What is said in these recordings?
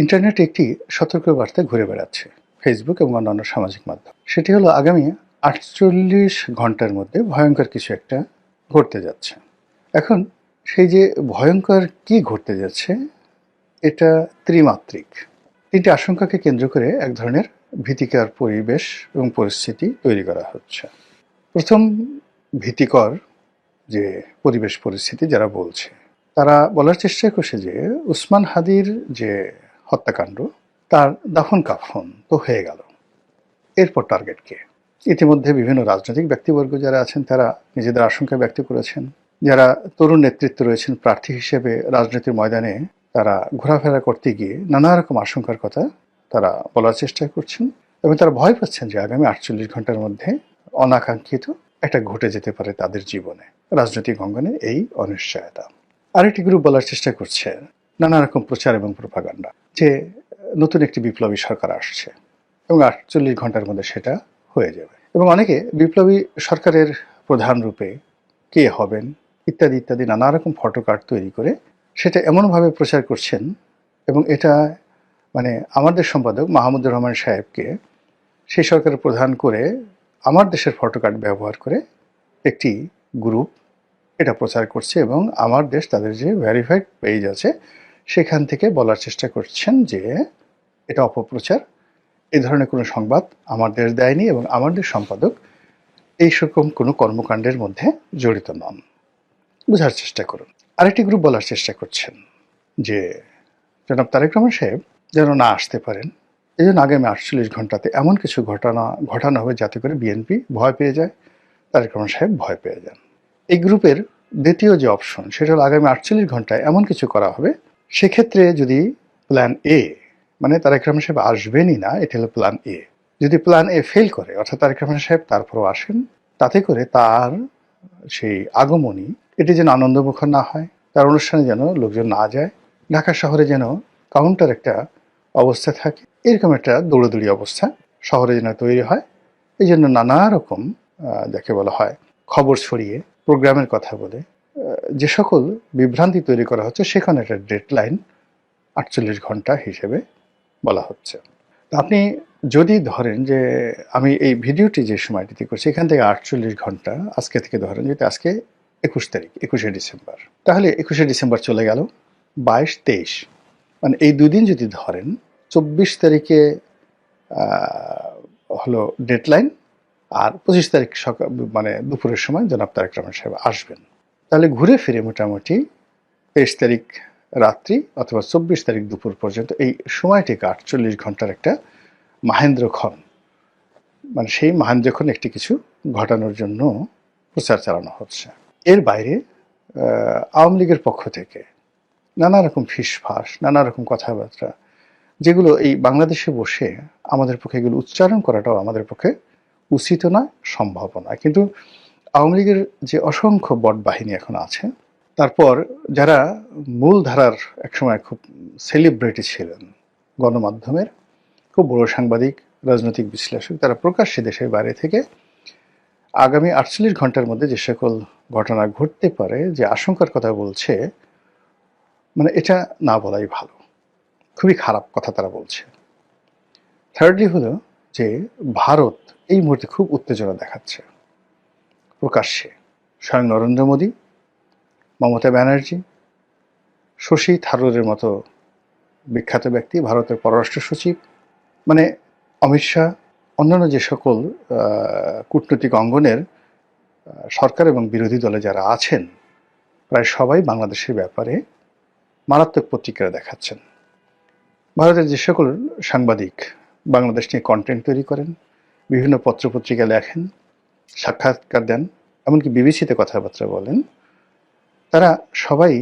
ইন্টারনেটে একটি সতর্কবার্তা ঘুরে বেড়াচ্ছে ফেসবুক এবং অন্যান্য সামাজিক মাধ্যম। সেটি হলো আগামী ৪৮ ঘন্টার মধ্যে ভয়ঙ্কর কিছু একটা ঘটতে যাচ্ছে। এখন সেই যে ভয়ঙ্কর কি ঘটতে যাচ্ছে, এটা ত্রিমাত্রিক। তিনটি আশঙ্কাকে কেন্দ্র করে এক ধরনের ভীতিকর পরিবেশ এবং পরিস্থিতি তৈরি করা হচ্ছে। প্রথম ভীতিকর যে পরিবেশ পরিস্থিতি যারা বলছে, তারা বলার চেষ্টা করছে যে উসমান হাদির যে হত্যাকাণ্ড, তার দাফন কাফন তো হয়ে গেল, এরপর টার্গেট কে? ইতিমধ্যে বিভিন্ন রাজনৈতিক ব্যক্তিবর্গ যারা আছেন তারা নিজেদের আশঙ্কা ব্যক্ত করেছেন। যারা তরুণ নেতৃত্ব রয়েছেন প্রার্থী হিসেবে রাজনীতির ময়দানে, তারা ঘোরাফেরা করতে গিয়ে নানা রকম আশঙ্কার কথা তারা বলার চেষ্টা করছেন এবং তারা ভয় পাচ্ছেন যে আগামী ৪৮ ঘন্টার মধ্যে অনাকাঙ্ক্ষিত একটা ঘটে যেতে পারে তাদের জীবনে, রাজনৈতিক অঙ্গনে এই অনিশ্চয়তা। আরেকটি গ্রুপ বলার চেষ্টা করছে নানা রকম প্রচার এবং প্রোপাগান্ডা যে নতুন একটি বিপ্লবী সরকার আসছে এবং ৪৮ ঘন্টার মধ্যে সেটা হয়ে যাবে, এবং অনেকে বিপ্লবী সরকারের প্রধান রূপে কে হবেন ইত্যাদি ইত্যাদি নানা রকম ফটোকার্ড তৈরি করে সেটা এমনভাবে প্রচার করছেন, এবং এটা মানে আমার দেশ সম্পাদক মাহমুদুর রহমান সাহেবকে সেই সরকারের প্রধান করে আমার দেশের ফটোকার্ড ব্যবহার করে একটি গ্রুপ এটা প্রচার করছে, এবং আমার দেশ তাদের যে ভেরিফাইড পেজ আছে সেখান থেকে বলার চেষ্টা করছেন যে এটা অপপ্রচার, এই ধরনের কোনো সংবাদ আমার দেশ দেয়নি এবং আমার দেশ সম্পাদক এই রকম কোনো কর্মকাণ্ডের মধ্যে জড়িত নন। বোঝার চেষ্টা করুন। আরেকটি গ্রুপ বলার চেষ্টা করছেন যে জনাব তারেক রহমান সাহেব যেন না আসতে পারেন, এই জন্য আগামী ৪৮ ঘন্টাতে এমন কিছু ঘটানো হবে যাতে করে বিএনপি ভয় পেয়ে যায়, তারেক রহমান সাহেব ভয় পেয়ে যান। এই গ্রুপের দ্বিতীয় যে অপশন সেটা হলো আগামী ৪৮ ঘন্টায় এমন কিছু করা হবে, সেক্ষেত্রে যদি প্ল্যান এ, মানে তারেক রহমান সাহেব আসবেনই না, এটা হলো প্ল্যান এ, যদি প্ল্যান এ ফেল করে অর্থাৎ তারেক রহমান সাহেব তারপরও আসেন, তাতে করে তার সেই আগমনী এটি যেন আনন্দমুখর না হয়, তার অনুষ্ঠানে যেন লোকজন না যায়, ঢাকা শহরে যেন কাউন্টার একটা অবস্থা থাকে, এরকম একটা দৌড়াদৌড়ি অবস্থা শহরে যেন তৈরি হয়। এই জন্য নানা রকম যাকে বলা হয় খবর ছড়িয়ে প্রোগ্রামের কথা বলে যে সকল বিভ্রান্তি তৈরি করা হচ্ছে, সেখানে একটা ডেডলাইন ৪৮ ঘন্টা হিসেবে বলা হচ্ছে। আপনি যদি ধরেন যে আমি এই ভিডিওটি যে সময়টিতে করছি এখান থেকে ৪৮ ঘন্টা আজকে থেকে ধরেন, যেটা আজকে ২১ তারিখ, ২১শে ডিসেম্বর, তাহলে ২১শে ডিসেম্বর চলে গেল, ২২, ২৩, মানে এই দুদিন যদি ধরেন, ২৪ তারিখে হলো ডেডলাইন, আর ২৫ তারিখ সকাল মানে দুপুরের সময় জনাব তারেক রহমান সাহেব আসবেন, তাহলে ঘুরে ফিরে মোটামুটি ২৩ তারিখ রাত্রি অথবা ২৪ তারিখ দুপুর পর্যন্ত এই সময়টিকে ৪৮ ঘন্টার একটা মাহেন্দ্রক্ষণ, মানে সেই মাহেন্দ্রক্ষণ একটি কিছু ঘটানোর জন্য প্রচার চালানো হচ্ছে। এর বাইরে আওয়ামী লীগের পক্ষ থেকে নানা রকম ফিসফাস, নানা রকম কথাবার্তা, যেগুলো এই বাংলাদেশে বসে আমাদের পক্ষে এগুলো উচ্চারণ করাটাও আমাদের পক্ষে উচিত না, সম্ভব না। কিন্তু আওয়ামী লীগের যে অসংখ্য বট বাহিনী এখন আছে, তারপর যারা মূল ধারার একসময় খুব সেলিব্রিটি ছিলেন গণমাধ্যমের, খুব বড় সাংবাদিক, রাজনৈতিক বিশ্লেষক, তারা প্রকাশ্যে দেশের বাইরে থেকে আগামী ৪৮ ঘন্টার মধ্যে যে সকল ঘটনা ঘটতে পারে যে আশঙ্কার কথা বলছে, মানে এটা না বলাই ভালো, খুবই খারাপ কথা তারা বলছে। থার্ডলি হলো যে ভারত এই মুহূর্তে খুব উত্তেজনা দেখাচ্ছে প্রকাশ্যে। স্বয়ং নরেন্দ্র মোদী, মমতা ব্যানার্জি, শশী থারুরের মতো বিখ্যাত ব্যক্তি, ভারতের পররাষ্ট্র সচিব, মানে অমিত শাহ, অন্যান্য যে সকল কূটনৈতিক অঙ্গনের সরকার এবং বিরোধী দলে যারা আছেন, প্রায় সবাই বাংলাদেশের ব্যাপারে মারাত্মক প্রতিক্রিয়া দেখাচ্ছেন। ভারতের যে সকল সাংবাদিক বাংলাদেশ নিয়ে কন্টেন্ট তৈরি করেন, বিভিন্ন পত্রপত্রিকা লেখেন, সাক্ষাৎকার দেন, এমনকি বিবিসিতে কথাবার্তা বলেন, তারা সবাই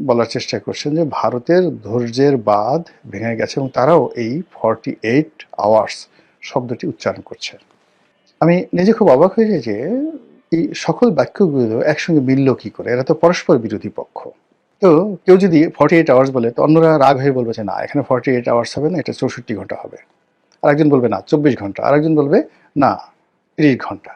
বলার চেষ্টা করছেন যে ভারতের ধৈর্যের বাঁধ ভেঙে গেছে, এবং তারাও এই 48 আওয়ার্স শব্দটি উচ্চারণ করছে। আমি নিজে খুব অবাক হয়ে যাই যে এই সকল বাক্যগুলো একসঙ্গে মিলল কি করে, এরা তো পরস্পর বিরোধী পক্ষ। তো কেউ যদি 48 আওয়ার্স বলে, তো অন্যরা রাগ হয়ে বলবে যে না, এখানে 48 আওয়ার্স হবে না, এটা 64 ঘন্টা হবে। আরেকজন বলবে না 24 ঘন্টা, আরেকজন বলবে না 30 ঘন্টা।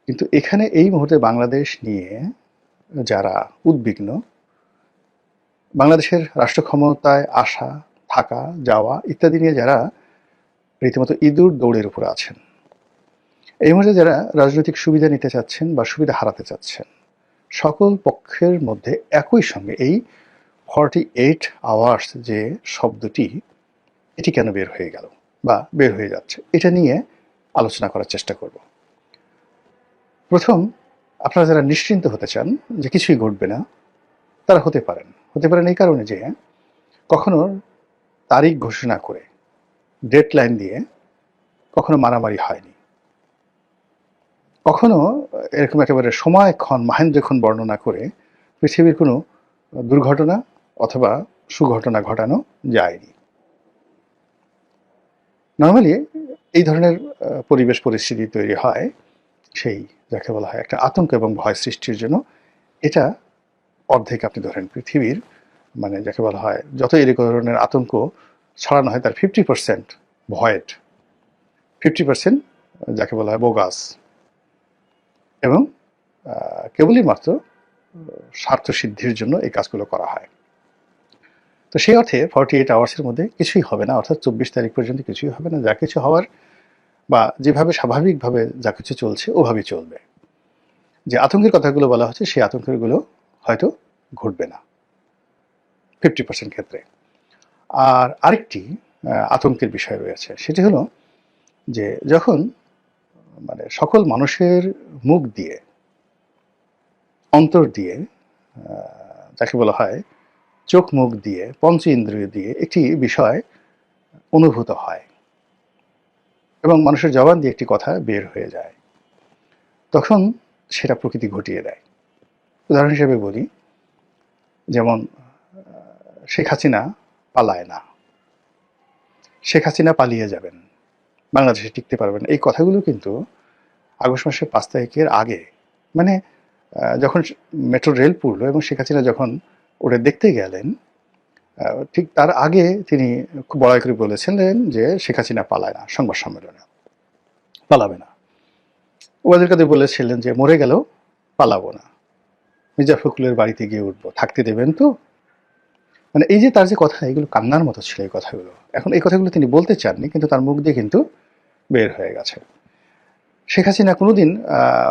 কিন্তু এখানে এই মুহূর্তে বাংলাদেশ নিয়ে যারা উদ্বিগ্ন, বাংলাদেশের রাষ্ট্র ক্ষমতায় আসা থাকা, যাওয়া ইত্যাদি নিয়ে যারা রীতিমতো ইঁদুর দৌড়ের উপরে আছেন, এই মুহূর্তে যারা রাজনৈতিক সুবিধা নিতে চাচ্ছেন বা সুবিধা হারাতে চাচ্ছেন, সকল পক্ষের মধ্যে একই সঙ্গে এই 48 আওয়ার্স যে শব্দটি, এটি কেন বের হয়ে গেল বা বের হয়ে যাচ্ছে, এটা নিয়ে আলোচনা করার চেষ্টা করব। প্রথম, আপনারা যারা নিশ্চিন্ত হতে চান যে কিছুই ঘটবে না, তারা হতে পারেন এই কারণে যে কখনো তারিখ ঘোষণা করে ডেডলাইন দিয়ে কখনো মারামারি হয়নি, কখনো এরকম একেবারে সময়ক্ষণ মাহেন্দ্রক্ষণ বর্ণনা করে পৃথিবীর কোনো দুর্ঘটনা অথবা সুঘটনা ঘটানো যায়নি। নর্মালি এই ধরনের পরিবেশ পরিস্থিতি তৈরি হয় সেই যাকে বলা হয় একটা আতঙ্ক এবং ভয় সৃষ্টির জন্য। এটা অর্ধেক আপনি ধরেন পৃথিবীর, মানে যাকে বলা হয় যত এই ধরনের আতঙ্ক ছড়ানো হয় তার 50% ভয়েড, 50% যাকে বলা হয় বোগাস, এবং কেবলই মাত্র স্বার্থ সিদ্ধির জন্য এই কাজগুলো করা হয়। তো সেই অর্থে 48 আওয়ার্সের মধ্যে কিছুই হবে না, অর্থাৎ 24 তারিখ পর্যন্ত কিছুই হবে না। যা কিছু হওয়ার বা যেভাবে স্বাভাবিকভাবে যা কিছু চলছে ওভাবেই চলবে। যে আতঙ্কের কথাগুলো বলা হচ্ছে সেই আতঙ্কেরগুলো হয়তো ঘটবে না 50% ক্ষেত্রে। আর আরেকটি আতঙ্কের বিষয় রয়েছে, সেটি হলো যে যখন মানে সকল মানুষের মুখ দিয়ে, অন্তর দিয়ে, যাকে বলা হয় চোখ মুখ দিয়ে, পঞ্চ ইন্দ্রিয় দিয়ে একটি বিষয় অনুভূত হয় এবং মানুষের জবান দিয়ে একটি কথা বের হয়ে যায়, তখন সেটা প্রকৃতি ঘটিয়ে দেয়। উদাহরণ হিসেবে বলি, যেমন শেখ হাসিনা পালায় না, শেখ হাসিনা পালিয়ে যাবেন, বাংলাদেশে টিকতে পারবেন, এই কথাগুলো কিন্তু আগস্ট মাসের 5 তারিখের আগে, মানে যখন মেট্রো রেল পুরলো এবং শেখ হাসিনা যখন ওটা দেখতে গেলেন, ঠিক তার আগে তিনি খুব বড়াই করে বলেছিলেন যে শেখ হাসিনা পালায় না, সংবাদ সম্মেলনে পালাবে না। ওবায়দুল কাদের বলেছিলেন যে মরে গেলেও পালাবো না, মির্জা ফখরুলের বাড়িতে গিয়ে উঠবো, থাকতে দেবেন তো। মানে এই যে তার যে কথা, এগুলো কান্নার মতো ছিল এই কথাগুলো। এখন এই কথাগুলো তিনি বলতে চাননি, কিন্তু তার মুখ দিয়ে কিন্তু বের হয়ে গেছে। শেখ হাসিনা কোনোদিন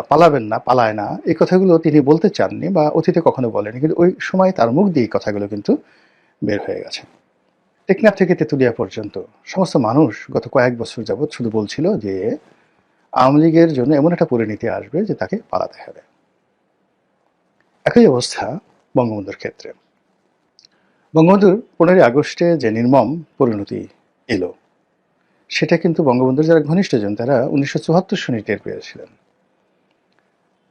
পালাবেন না, পালায় না, এই কথাগুলো তিনি বলতে চাননি বা অতীতে কখনো বলেনি, কিন্তু ওই সময় তার মুখ দিয়ে এই কথাগুলো কিন্তু বের হয়ে গেছে। টেকনাফ থেকে তেঁতুলিয়া পর্যন্ত সমস্ত মানুষ গত কয়েক বছর যাবৎ শুধু বলছিল যে আওয়ামী লীগের জন্য এমন একটা পরিণতি আসবে যে তাকে পালাতে হবে। একই অবস্থা বঙ্গবন্ধুর ক্ষেত্রে। বঙ্গবন্ধুর 15ই আগস্টে যে নির্মম পরিণতি এলো, সেটা কিন্তু বঙ্গবন্ধুর যারা ঘনিষ্ঠজন তারা 1974 সনে টের পেয়েছিলেন।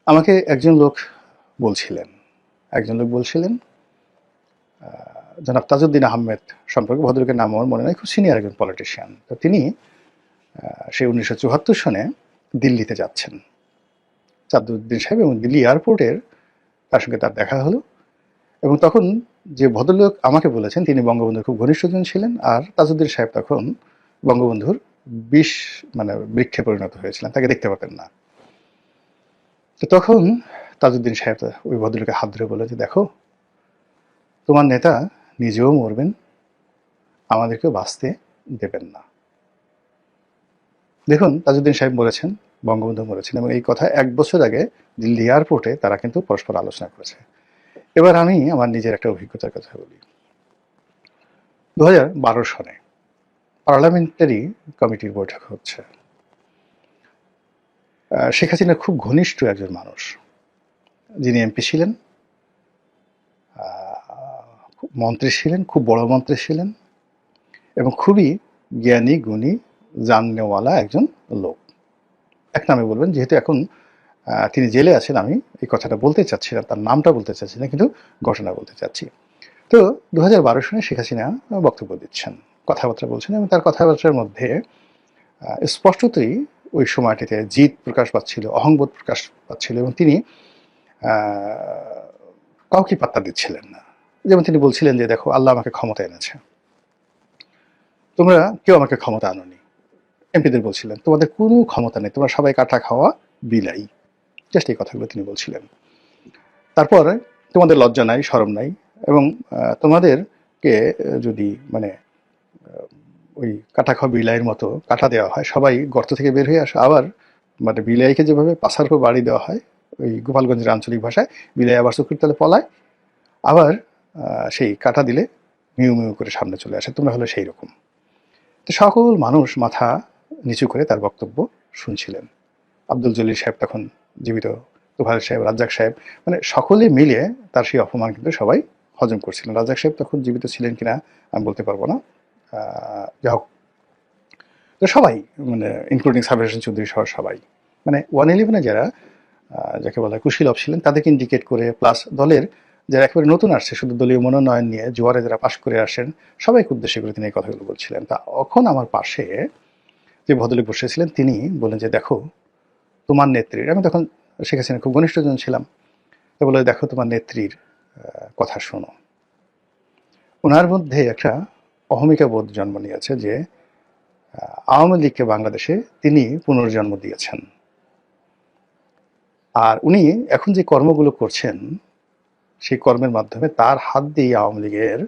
আমাকে একজন লোক বলছিলেন জনাব তাজউদ্দিন আহমেদ সম্পর্কে, ভদ্রলোকের নাম আমার মনে নাই, খুব সিনিয়র একজন পলিটিশিয়ান। তো তিনি সেই 1974 সনে দিল্লিতে যাচ্ছেন, তাজউদ্দিন সাহেব, এবং দিল্লি এয়ারপোর্টের তার সঙ্গে তার দেখা হলো। এবং তখন যে ভদ্রলোক আমাকে বলেছেন তিনি বঙ্গবন্ধুর খুব ঘনিষ্ঠজন ছিলেন, আর তাজউদ্দিন সাহেব তখন বঙ্গবন্ধুর মানে বৃক্ষে পরিণত হয়েছিলেন, তাকে দেখতে পারতেন না। তো তখন তাজউদ্দিন সাহেব ওই ভদ্রলোকে হাত ধরে বলে যে দেখো, তোমার নেতা নিজেও মরবেন, আমাদেরকেও বাঁচতে দেবেন না। দেখুন, তাজউদ্দিন সাহেব মরেছেন, বঙ্গবন্ধু মরেছেন, এবং এই কথা 1 বছর আগে দিল্লি এয়ারপোর্টে তারা কিন্তু পরস্পর আলোচনা করেছে। এবার আমি আমার নিজের একটা অভিজ্ঞতার কথা বলি। 2012 সনে পার্লামেন্টারি কমিটির বৈঠক হচ্ছে। শেখ হাসিনার খুব ঘনিষ্ঠ একজন মানুষ, যিনি এমপি ছিলেন, মন্ত্রী ছিলেন, খুব বড় মন্ত্রী ছিলেন, এবং খুবই জ্ঞানী গুণী জাননেওয়ালা একজন লোক। এক নামে বলবেন, যেহেতু এখন তিনি জেলে আছেন, আমি এই কথাটা বলতে চাচ্ছি না, তার নামটা বলতে চাচ্ছি না, কিন্তু ঘটনা বলতে চাচ্ছি। তো 2012 সনে শেখ হাসিনা বক্তব্য দিচ্ছেন, কথাবার্তা বলছেন, এবং তার কথাবার্তার মধ্যে স্পষ্টতই ওই সময়টিতে জিদ প্রকাশ পাচ্ছিল, অহংবোধ প্রকাশ পাচ্ছিল, এবং তিনি কাউকে পাত্তা দিচ্ছিলেন না। যেমন তিনি বলছিলেন যে দেখো, আল্লাহ আমাকে ক্ষমতা এনেছে, তোমরা কেউ আমাকে ক্ষমতা আনোনি। এমপিদের বলছিলেন তোমাদের কোনো ক্ষমতা নেই, তোমরা সবাই কাটা খাওয়া বিলাই, জাস্ট এই কথাগুলো তিনি বলছিলেন। তারপর তোমাদের লজ্জা নাই, শরম নাই, এবং তোমাদেরকে যদি মানে ওই কাটা খাওয়া বিলাইয়ের মতো কাটা দেওয়া হয়, সবাই গর্ত থেকে বের হয়ে আসে, আবার মানে বিলাইকে যেভাবে পাশার উপর বাড়ি দেওয়া হয় ওই গোপালগঞ্জের আঞ্চলিক ভাষায়, বিলাই আবার চোখের তলে পলায়, আবার সেই কাটা দিলে মিউ মিউ করে সামনে চলে আসে, তোমরা হলো সেই রকম। তো সকল মানুষ মাথা নিচু করে তার বক্তব্য শুনছিলেন। আব্দুল জলিল সাহেব তখন জীবিত, তোফায়েল সাহেব, রাজ্জাক সাহেব, মানে সকলে মিলে তার সেই অপমান কিন্তু সবাই হজম করছিলেন। রাজ্জাক সাহেব তখন জীবিত ছিলেন কিনা আমি বলতে পারবো না, যাই হোক। তো সবাই মানে ইনক্লুডিং সাবির হোসেন চৌধুরী সহ সবাই, মানে 111-এ যারা যাকে বলা হয় কুশীলব ছিলেন তাদেরকে ইন্ডিকেট করে, প্লাস দলের যারা একেবারে নতুন আসছে শুধু দলীয় মনোনয়ন নিয়ে জোয়ারে যারা পাশ করে আসেন, সবাইকে উদ্দেশ্য করে তিনি এই কথাগুলো বলছিলেন। তা এখন আমার পাশে যে ভদ্রলোক বসেছিলেন তিনি বললেন যে দেখো তোমার নেত্রীর, আমি তখন শেখ হাসিনার খুব ঘনিষ্ঠজন ছিলাম, তো বলে দেখো তোমার নেত্রীর কথা শোনো। ওনার মধ্যে একটা অহমিকা বোধ জন্ম নিয়েছে যে আওয়ামী লীগকে বাংলাদেশে তিনি পুনর্জন্ম দিয়েছেন, আর উনি এখন যে কর্মগুলো করছেন সেই কর্মের মাধ্যমে তার হাত দিয়ে আওয়ামী লীগের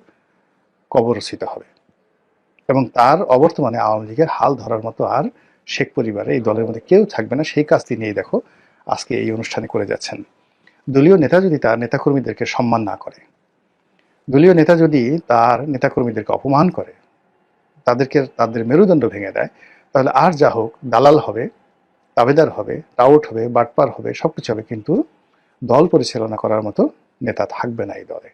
কবর রচিত হবে, এবং তার অবর্তমানে আওয়ামী লীগের হাল ধরার মতো আর শেখ পরিবারে এই দলের মধ্যে কেউ থাকবে না। সেই কাজ তিনি দেখো আজকে এই অনুষ্ঠানে করে যাচ্ছেন। দলীয় নেতা যদি তার নেতাকর্মীদেরকে সম্মান না করে, দলীয় নেতা যদি তার নেতাকর্মীদেরকে অপমান করে, তাদেরকে তাদের মেরুদণ্ড ভেঙে দেয়, তাহলে আর যা হোক দালাল হবে, তাবেদার হবে, টাউট হবে, বাটপার হবে, সবকিছু হবে, কিন্তু দল পরিচালনা করার মতো নেতা থাকবে না এই দলে।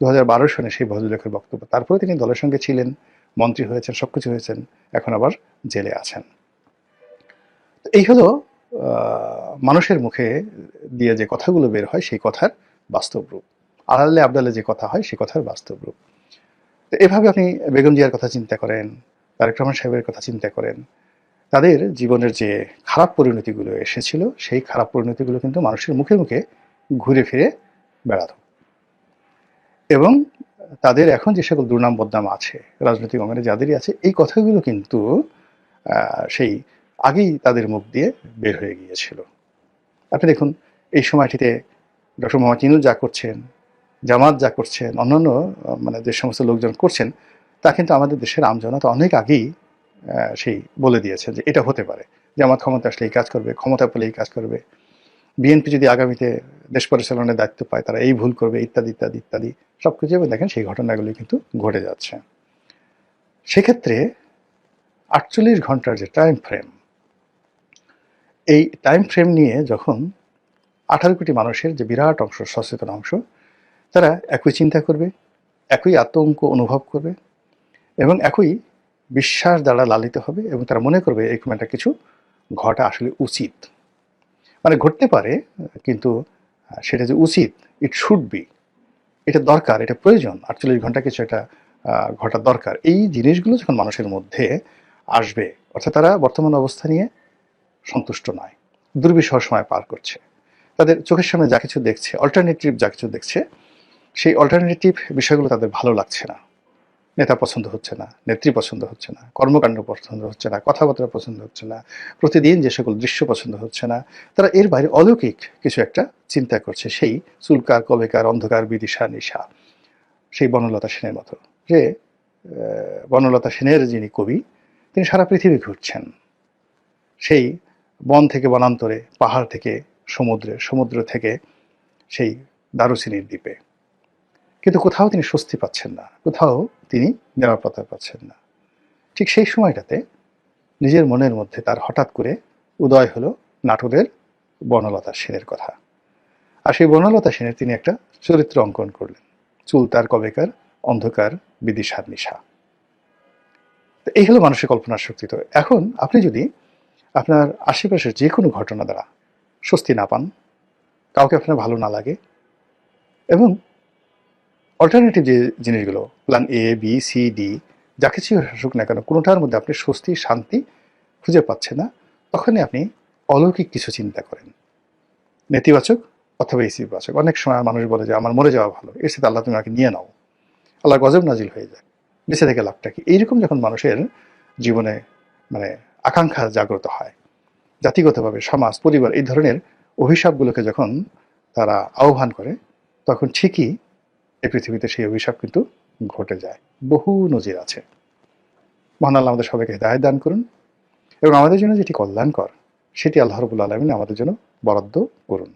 2012 সনে সেই ভদ্রলোকের বক্তব্য। তারপরে তিনি দলের সঙ্গে ছিলেন, মন্ত্রী হয়েছেন, সবকিছু হয়েছেন, এখন আবার জেলে আছেন। এই হলো মানুষের মুখে দিয়ে যে কথাগুলো বের হয় সেই কথার বাস্তব রূপ, আড়ালে আবডালে যে কথা হয় সেই কথার বাস্তব রূপ। তো এভাবে আপনি বেগম জিয়ার কথা চিন্তা করেন, তারেক রহমান সাহেবের কথা চিন্তা করেন, তাদের জীবনের যে খারাপ পরিণতিগুলো এসেছিল সেই খারাপ পরিণতিগুলো কিন্তু মানুষের মুখে মুখে ঘুরে ফিরে বেড়াতো, এবং তাদের এখন যে সকল দুর্নাম বদনাম আছে রাজনৈতিক অঙ্গনে যাদেরই আছে, এই কথাগুলো কিন্তু সেই আগেই তাদের মুখ দিয়ে বের হয়ে গিয়েছিল। আপনি দেখুন এই সময়টিতে ডক্টর মোহাম্মদ ইউনূস যা করছেন, জামাত যা করছেন, অন্যান্য মানে যে সমস্ত লোকজন করছেন, তা কিন্তু আমাদের দেশের আমজনতা অনেক আগেই সেই বলে দিয়েছে যে এটা হতে পারে, জামাত ক্ষমতা আসলে এই কাজ করবে, ক্ষমতা পেলে এই কাজ করবে, বিএনপি যদি আগামীতে দেশ পরিচালনার দায়িত্ব পায় তারা এই ভুল করবে, ইত্যাদি ইত্যাদি ইত্যাদি সবকিছু। এবং দেখেন সেই ঘটনাগুলি কিন্তু ঘটে যাচ্ছে। সেক্ষেত্রে 48 ঘন্টার যে টাইম ফ্রেম, এই টাইম ফ্রেম নিয়ে যখন 18 কোটি মানুষের যে বিরাট অংশ, সচেতন অংশ, তারা একই চিন্তা করবে, একই আতঙ্ক অনুভব করবে, এবং একই বিশ্বাস দ্বারা লালিত হবে, এবং তারা মনে করবে এরকম একটা কিছু ঘটা আসলে উচিত, মানে ঘটতে পারে, কিন্তু সেটা যে উচিত, ইট শুড বি, এটা দরকার, এটা প্রয়োজন, 48 ঘন্টা কিছু একটা ঘটা দরকার। এই জিনিসগুলো যখন মানুষের মধ্যে আসবে, অর্থাৎ তারা বর্তমান অবস্থা নিয়ে সন্তুষ্ট নয়, দুর্বিষহ সময় পার করছে, তাদের চোখের সামনে যা কিছু দেখছে, অল্টারনেটিভ যা কিছু দেখছে, সেই অল্টারনেটিভ বিষয়গুলো তাদের ভালো লাগছে না। নেতা পছন্দ হচ্ছে না, নেত্রী পছন্দ হচ্ছে না, কর্মকাণ্ড পছন্দ হচ্ছে না, কথাবার্তা পছন্দ হচ্ছে না, প্রতিদিন যে সকল দৃশ্য পছন্দ হচ্ছে না, তারা এর বাইরে অলৌকিক কিছু একটা চিন্তা করছে, সেই চুলকার কবেকার অন্ধকার বিদিশা নিশা, সেই বনলতা সেনের মতো। যে বনলতা সেনের যিনি কবি, তিনি সারা পৃথিবী ঘুরছেন, সেই বন থেকে বনান্তরে, পাহাড় থেকে সমুদ্রে, সমুদ্র থেকে সেই দারুচিনির দ্বীপে, কিন্তু কোথাও তিনি স্বস্তি পাচ্ছেন না, কোথাও তিনি নিরাপত্তা পাচ্ছেন না। ঠিক সেই সময়টাতে নিজের মনের মধ্যে তার হঠাৎ করে উদয় হলো নাটোরের বনলতা সেনের কথা। আর সেই বনলতা সেনের তিনি একটা চরিত্র অঙ্কন করলেন, চুল তার কবেকার অন্ধকার বিদিশার নিশা। এই হলো মানুষের কল্পনার শক্তি। তো এখন আপনি যদি আপনার আশেপাশের যে কোনো ঘটনা দ্বারা স্বস্তি না পান, কাউকে আপনার ভালো না লাগে, এবং অল্টারনেটিভ যে জিনিসগুলো, plan A B C D যা কিছু আসুক না কেন, কোনোটার মধ্যে আপনি স্বস্তি শান্তি খুঁজে পাচ্ছেন না, তখনই আপনি অলৌকিক কিছু চিন্তা করেন, নেতিবাচক অথবা ইতিবাচক। অনেক সময় মানুষ বলে যে আমার মরে যাওয়া ভালো, এর সাথে আল্লাহ তুমি আমাকে নিয়ে নাও, আল্লাহ গজব নাজিল হয়ে যায়, বেঁচে থেকে লাভটা কি। এইরকম যখন মানুষের জীবনে মানে আকাঙ্ক্ষা জাগ্রত হয়, জাতিগতভাবে সমাজ পরিবার এই ধরনের অভিশাপগুলোকে যখন তারা আহ্বান করে, তখন ঠিকই এই পৃথিবীতে সেই অভিশাপ কিন্তু ঘটে যায়। বহু নজির আছে। মহান আল্লাহ আমাদের সবাইকে হিদায়াত দান করুন এবং আমাদের জন্য যেটি কল্যাণকর সেটি আল্লাহ রাব্বুল আলামিন আমাদের জন্য বরাদ্দ করুন।